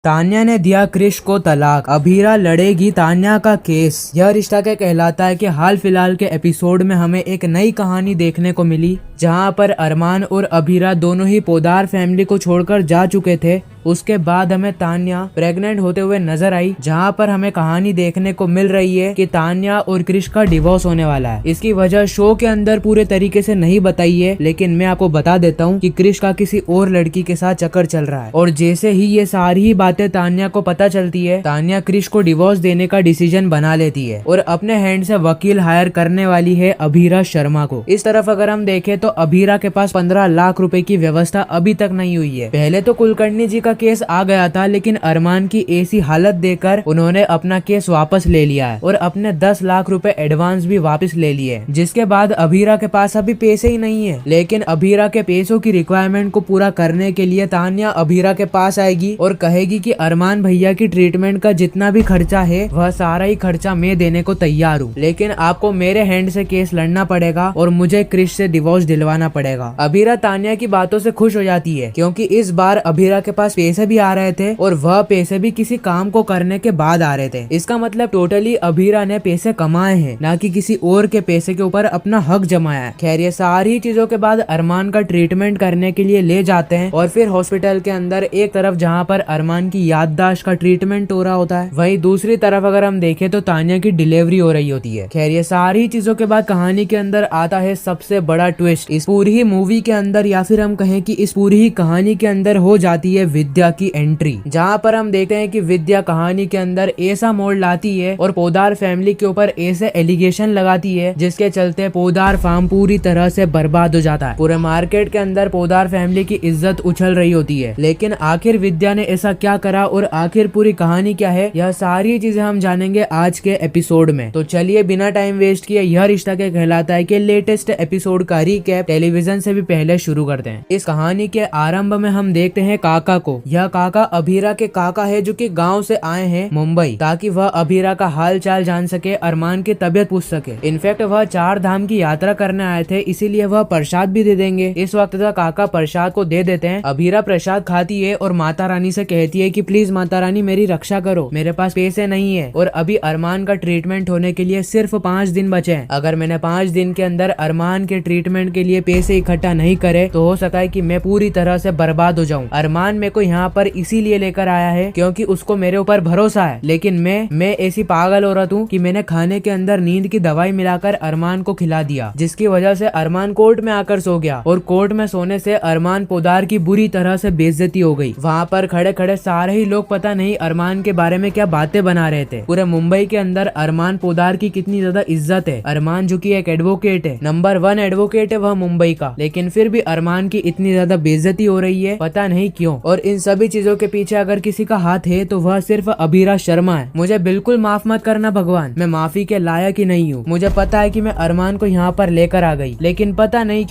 तान्या ने दिया क्रिश को तलाक, अभीरा लड़ेगी तान्या का केस। यह रिश्ता क्या कहलाता है कि हाल फिलहाल के एपिसोड में हमें एक नई कहानी देखने को मिली, जहां पर अरमान और अभीरा दोनों ही पोदार फैमिली को छोड़कर जा चुके थे। उसके बाद हमें तान्या प्रेग्नेंट होते हुए नजर आई, जहां पर हमें कहानी देखने को मिल रही है कि तान्या और क्रिश का डिवोर्स होने वाला है। इसकी वजह शो के अंदर पूरे तरीके से नहीं बताई है, लेकिन मैं आपको बता देता हूँ कि क्रिश का किसी और लड़की के साथ चक्कर चल रहा है। और जैसे ही ये सारी ही बातें तान्या को पता चलती है, तान्या क्रिश को डिवोर्स देने का डिसीजन बना लेती है और अपने हैंड से वकील हायर करने वाली है अभीरा शर्मा को। इस तरफ अगर हम देखें तो अभीरा के पास 15 लाख रुपए की व्यवस्था अभी तक नहीं हुई है। पहले तो कुलकर्णी जी का केस आ गया था, लेकिन अरमान की ऐसी हालत देखकर उन्होंने अपना केस वापस ले लिया है और अपने 10 लाख रुपए एडवांस भी वापस ले लिए, जिसके बाद अभीरा के पास अभी पैसे ही नहीं है। लेकिन अभीरा के पैसों की रिक्वायरमेंट को पूरा करने के लिए तान्या अभीरा के पास आएगी और कहेगी कि अरमान भैया की ट्रीटमेंट का जितना भी खर्चा है वह सारा ही खर्चा मैं देने को तैयार हूँ, लेकिन आपको मेरे हैंड से केस लड़ना पड़ेगा और मुझे क्रिश से डिवोर्स दिलवाना पड़ेगा। अभीरा तान्या की बातों से खुश हो जाती है, क्योंकि इस बार अभीरा के पास पैसे भी आ रहे थे और वह पैसे भी किसी काम को करने के बाद आ रहे थे। इसका मतलब टोटली अभीरा ने पैसे कमाए हैं, ना कि किसी और के पैसे के ऊपर अपना हक जमाया है। खैर, ये सारी चीजों के बाद अरमान का ट्रीटमेंट करने के लिए ले जाते हैं और फिर हॉस्पिटल के अंदर एक तरफ जहाँ पर अरमान की याददाश्त का ट्रीटमेंट हो रहा होता है, वहीं दूसरी तरफ अगर हम देखें तो तान्या की डिलीवरी हो रही होती है। खैर, ये सारी चीजों के बाद कहानी के अंदर आता है सबसे बड़ा ट्विस्ट। इस पूरी ही मूवी के अंदर, या फिर हम कहें कि इस पूरी ही कहानी के अंदर हो जाती है विद्या की एंट्री, जहाँ पर हम देखते हैं कि विद्या कहानी के अंदर ऐसा मोड़ लाती है और पोदार फैमिली के ऊपर ऐसे एलिगेशन लगाती है जिसके चलते पोदार फार्म पूरी तरह से बर्बाद हो जाता है। पूरे मार्केट के अंदर पोदार फैमिली की इज्जत उछल रही होती है, लेकिन आखिर विद्या ने ऐसा क्या करा और आखिर पूरी कहानी क्या है, यह सारी चीजें हम जानेंगे आज के एपिसोड में। तो चलिए बिना टाइम वेस्ट किए यह रिश्ता क्या कहलाता है कि लेटेस्ट एपिसोड का रिकैप टेलीविजन से भी पहले शुरू करते हैं। इस कहानी के आरंभ में हम देखते हैं काका को। यह काका अभीरा के काका है, जो कि गांव से आए हैं मुंबई, ताकि वह अभीरा का हाल चाल जान सके, अरमान की तबीयत पूछ सके। इनफैक्ट वह 4 धाम की यात्रा करने आए थे, इसीलिए वह प्रसाद भी दे देंगे। इस वक्त तक काका प्रसाद को दे देते हैं। अभीरा प्रसाद खाती है और माता रानी से कहती है कि प्लीज माता रानी मेरी रक्षा करो, मेरे पास पैसे नहीं है और अभी अरमान का ट्रीटमेंट होने के लिए सिर्फ 5 दिन बचे हैं। अगर मैंने 5 दिन के अंदर अरमान के ट्रीटमेंट के लिए पैसे इकट्ठा नहीं करे तो हो सकता है कि मैं पूरी तरह से बर्बाद हो जाऊं। अरमान मेरे को यहाँ पर इसीलिए लेकर आया है क्योंकि उसको मेरे ऊपर भरोसा है, लेकिन मैं ऐसी पागल औरत हूँ कि मैंने खाने के अंदर नींद की दवाई मिलाकर अरमान को खिला दिया, जिसकी वजह से अरमान कोर्ट में आकर सो गया और कोर्ट में सोने से अरमान पोदार की बुरी तरह से बेइज्जती हो गई। वहाँ पर खड़े खड़े सारे ही लोग पता नहीं अरमान के बारे में क्या बातें बना रहे थे। पूरे मुंबई के अंदर अरमान पोदार की कितनी ज्यादा इज्जत है। अरमान जो कि एक एडवोकेट है, नंबर 1 एडवोकेट है वह मुंबई का, लेकिन फिर भी अरमान की इतनी ज्यादा बेइज्जती हो रही है, पता नहीं क्यों। और इन सभी चीजों के पीछे अगर किसी का हाथ है तो वह सिर्फ अभीरा शर्मा है। मुझे बिल्कुल माफ मत करना भगवान, मैं माफी के लायक ही नहीं हूँ। मुझे पता है कि मैं अरमान को यहाँ पर लेकर आ गई, लेकिन पता नहीं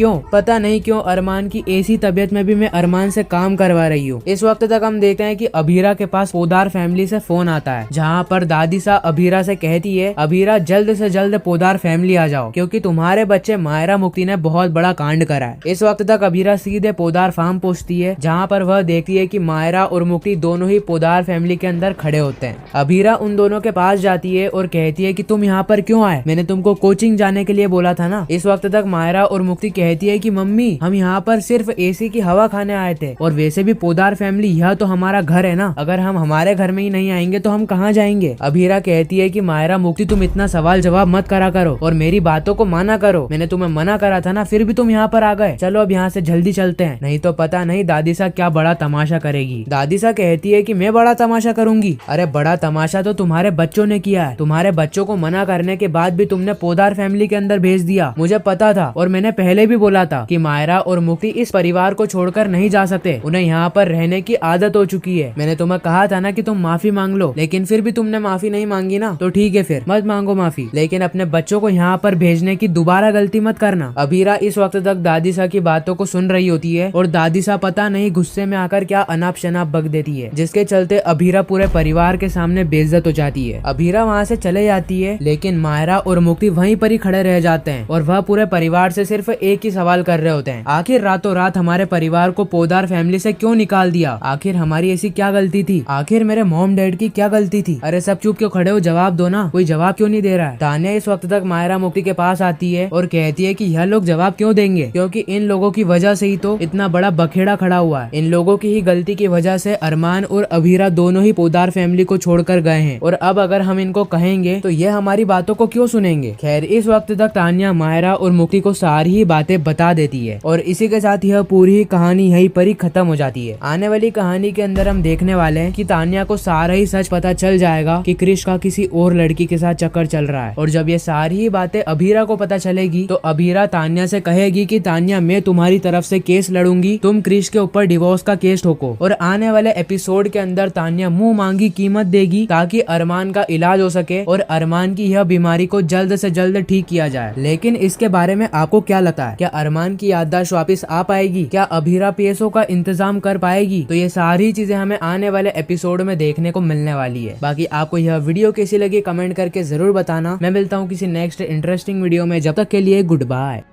क्यों अरमान की ऐसी तबीयत में भी मैं अरमान से काम करवा रही हूँ। इस वक्त तक हम देखते हैं कि अभीरा के पास पोदार फैमिली से फोन आता है, जहाँ पर दादी सा अभीरा से कहती है अभीरा जल्द से जल्द पोदार फैमिली आ जाओ, क्योंकि तुम्हारे बच्चे मायरा मुक्ति ने बहुत बड़ा कांड करा है। इस वक्त तक अभीरा सीधे पोदार फार्म पहुंचती है, जहाँ पर वह देखती है कि मायरा और मुक्ति दोनों ही पोदार फैमिली के अंदर खड़े होते हैं। अभीरा उन दोनों के पास जाती है और कहती है कि तुम यहाँ पर क्यों आए, मैंने तुमको कोचिंग जाने के लिए बोला था ना। इस वक्त तक मायरा और मुक्ति कहती है कि मम्मी हम यहाँ पर सिर्फ एसी की हवा खाने आए थे, और वैसे भी पोदार फैमिली यह तो हमारा घर है ना, अगर हम हमारे घर में ही नहीं आएंगे तो हम कहाँ जाएंगे। अभीरा कहती है कि मायरा मुक्ति तुम इतना सवाल जवाब मत करा करो और मेरी बातों को माना करो, मैंने तुम्हें मना करा था ना, फिर भी तुम यहाँ पर आ गए। चलो अब यहाँ से जल्दी चलते हैं, नहीं तो पता नहीं दादी सा क्या बड़ा तमाशा करेगी। दादी सा कहती है कि मैं बड़ा तमाशा करूंगी? अरे बड़ा तमाशा तो तुम्हारे बच्चों ने किया है। तुम्हारे बच्चों को मना करने के बाद भी तुमने पोदार फैमिली के अंदर भेज दिया। मुझे पता था और मैंने पहले भी बोला था कि मायरा और मुक्ति इस परिवार को छोड़कर नहीं जा सकते, उन्हें यहाँ पर रहने की आदत हो चुकी है। मैंने तुम्हें कहा था ना कि तुम माफी मांग लो, लेकिन फिर भी तुमने माफी नहीं मांगी ना, तो ठीक है फिर मत मांगो माफी, लेकिन अपने बच्चों को यहाँ पर भेजने की दोबारा गलती मत करना। अभीरा इस वक्त तक दादी सा की बातों को सुन रही होती है और दादी सा पता नहीं गुस्से में आकर क्या अनाप शनाप बक देती है, जिसके चलते अभीरा पूरे परिवार के सामने बेइज्जत हो जाती है। अभीरा वहाँ से चले जाती है, लेकिन मायरा और मुक्ति वहीं पर ही खड़े रह जाते हैं और वह पूरे परिवार से सिर्फ एक ही सवाल कर रहे होते हैं, आखिर रातों रात हमारे परिवार को पोदार फैमिली से क्यों निकाल दिया, आखिर हमारी ऐसी क्या गलती थी? आखिर मेरे मॉम डैड की क्या गलती थी? अरे सब चुप क्यों खड़े हो, जवाब दो ना। कोई जवाब क्यों नहीं दे रहा है? तान्या इस वक्त तक मायरा मुक्ति के पास आती है और कहती है कि यह लोग जवाब क्यों देंगे, क्योंकि इन लोगों की वजह से ही तो इतना बड़ा बखेड़ा खड़ा हुआ है। इन लोगों की ही गलती की वजह से अरमान और अभीरा दोनों ही पोदार फैमिली को छोड़कर गए हैं, और अब अगर हम इनको कहेंगे तो ये हमारी बातों को क्यों सुनेंगे। खैर इस वक्त तक तान्या मायरा और मुक्ति को सारी ही बातें बता देती है और इसी के साथ यह पूरी कहानी यहीं पर ही खत्म हो जाती है। आने वाली कहानी के अंदर हम देखने वाले हैं कि तान्या को सारा ही सच पता चल जाएगा कि क्रिश का किसी और लड़की के साथ चक्कर चल रहा है, और जब ये सारी ही बातें अभीरा को पता चलेगी तो अभीरा तान्या से कहेगी कि तान्या मैं तुम्हारी तरफ से केस लड़ूंगी, तुम क्रिश के ऊपर डिवोर्स का केस ठोको। और आने वाले एपिसोड के अंदर तान्या मुंह मांगी कीमत देगी ताकि अरमान का इलाज हो सके और अरमान की यह बीमारी को जल्द से जल्द ठीक किया जाए। लेकिन इसके बारे में आपको क्या लगता है? क्या अरमान की याददाश्त वापस आ पाएगी? क्या अभीरा पीएसओ का इंतजाम कर पाएगी? तो ये सारी चीजें हमें आने वाले एपिसोड में देखने को मिलने वाली है। बाकी आपको यह वीडियो कैसी लगी कमेंट करके जरूर बताना। मैं मिलता हूँ किसी नेक्स्ट इंटरेस्टिंग वीडियो में, जब तक के लिए गुड बाय।